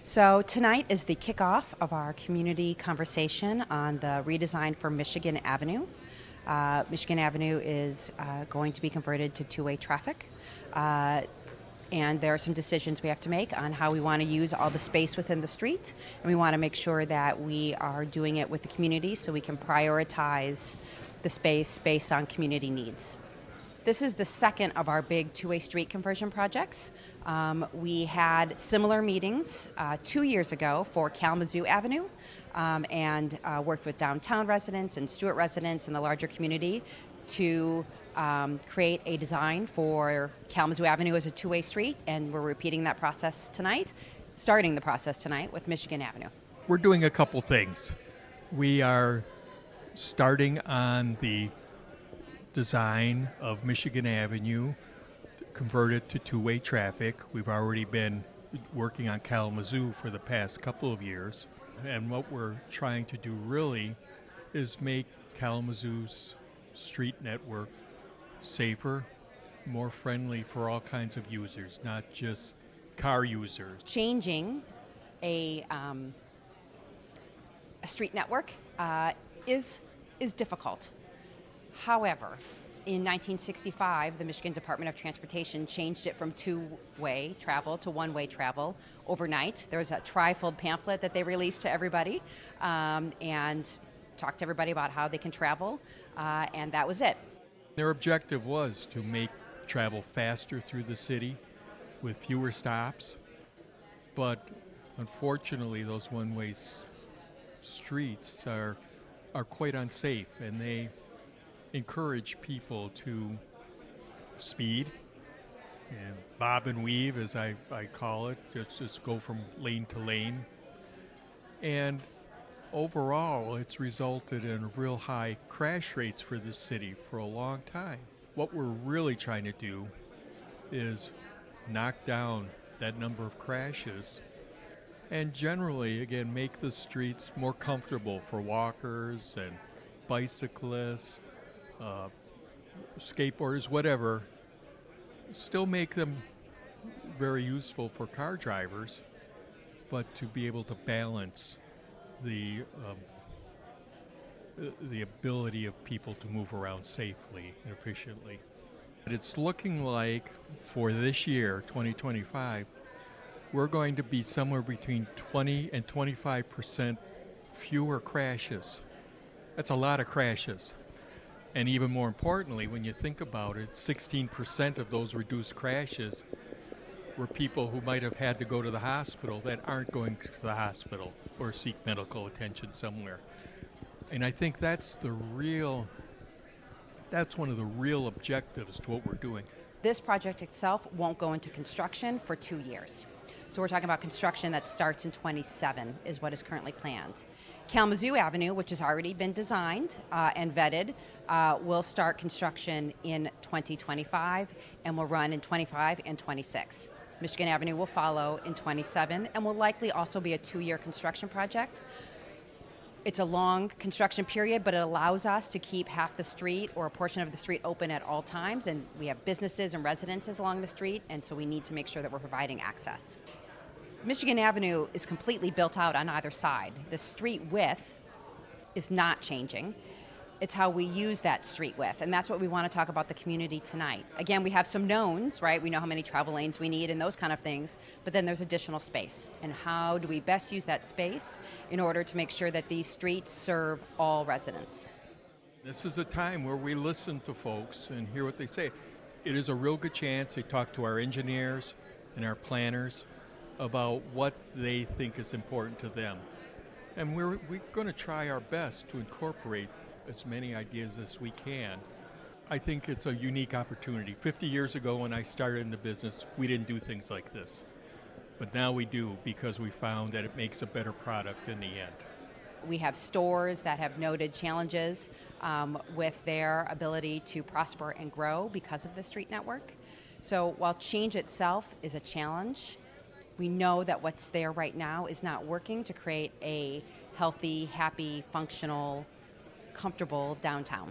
So tonight is the kickoff of our community conversation on the redesign for Michigan Avenue. Michigan Avenue is going to be converted to two-way traffic. And there are some decisions we have to make on how we want to use all the space within the street. And we want to make sure that we are doing it with the community so we can prioritize the space based on community needs. This is the second of our big two-way street conversion projects. We had similar meetings 2 years ago for Kalamazoo Avenue and worked with downtown residents and Stewart residents and the larger community to create a design for Kalamazoo Avenue as a two-way street, and we're repeating that process tonight, starting the process tonight with Michigan Avenue. We're doing a couple things. We are starting on the design of Michigan Avenue, converted to two-way traffic. We've already been working on Kalamazoo for the past couple of years. And what we're trying to do really is make Kalamazoo's street network safer, more friendly for all kinds of users, not just car users. Changing a street network is difficult. However, in 1965, the Michigan Department of Transportation changed it from two-way travel to one-way travel overnight. There was a trifold pamphlet that they released to everybody and talked to everybody about how they can travel, and that was it. Their objective was to make travel faster through the city with fewer stops, but unfortunately those one-way streets are quite unsafe, and they encourage people to speed and bob and weave, as I call it, just go from lane to lane. And overall, it's resulted in real high crash rates for this city for a long time. What we're really trying to do is knock down that number of crashes and generally, again, make the streets more comfortable for walkers and bicyclists, skateboarders, whatever. Still make them very useful for car drivers, but to be able to balance the ability of people to move around safely and efficiently. But it's looking like for this year, 2025, we're going to be somewhere between 20 and 25% fewer crashes. That's a lot of crashes. And even more importantly, when you think about it, 16% of those reduced crashes were people who might have had to go to the hospital that aren't going to the hospital or seek medical attention somewhere. And I think that's one of the real objectives to what we're doing. This project itself won't go into construction for 2 years. So we're talking about construction that starts in 27 is what is currently planned. Kalamazoo Avenue, which has already been designed and vetted, will start construction in 2025 and will run in 25 and 26. Michigan Avenue will follow in 27 and will likely also be a 2-year construction project. It's a long construction period, but it allows us to keep half the street or a portion of the street open at all times, and we have businesses and residences along the street, and so we need to make sure that we're providing access. Michigan Avenue is completely built out on either side. The street width is not changing. It's how we use that street width, and that's what we want to talk about the community tonight. Again, we have some knowns, right? We know how many travel lanes we need and those kind of things, but then there's additional space. And how do we best use that space in order to make sure that these streets serve all residents? This is a time where we listen to folks and hear what they say. It is a real good chance to talk to our engineers and our planners about what they think is important to them. And we're going to try our best to incorporate as many ideas as we can. I think it's a unique opportunity. 50 years ago when I started in the business, we didn't do things like this. But now we do, because we found that it makes a better product in the end. We have stores that have noted challenges with their ability to prosper and grow because of the street network. So while change itself is a challenge, we know that what's there right now is not working to create a healthy, happy, functional, comfortable downtown.